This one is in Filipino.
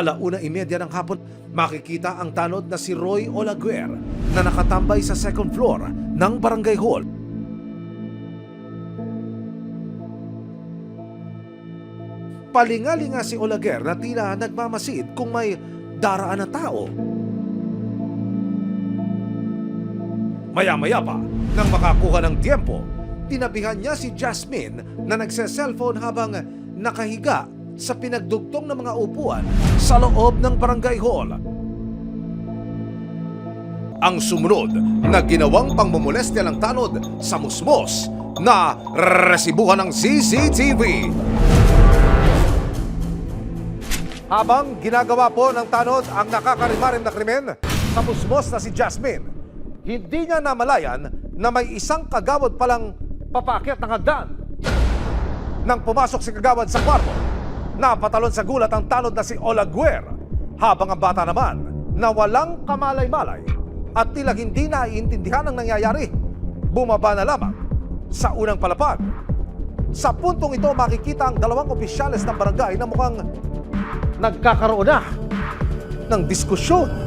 1:30 ng hapon, makikita ang tanod na si Roy Olaguer na nakatambay sa second floor ng barangay hall. Palingalinga si Olaguer na tila nagmamasid kung may daraan na tao. Maya-maya pa, nang makakuha ng tiempo, tinabihan niya si Jasmine na nagse-cellphone habang nakahiga sa pinagdugtong ng mga upuan sa loob ng barangay hall. Ang sumunod na ginawang pangmumolestya ng tanod sa musmos na resibuhan ng CCTV. Habang ginagawa po ng tanod ang nakakarimarim na krimen sa musmos na si Jasmine, hindi niya namalayan na may isang kagawad palang papaakyat ng hagdan. Nang pumasok si kagawad sa kwarto, napatalon sa gulat ang tanod na si Olaguer, habang ang bata naman na walang kamalay-malay at tila hindi naiintindihan ang nangyayari, bumaba na lamang sa unang palapag. Sa puntong ito makikita ang dalawang opisyales ng barangay na mukhang nagkakaroon na ng diskusyon.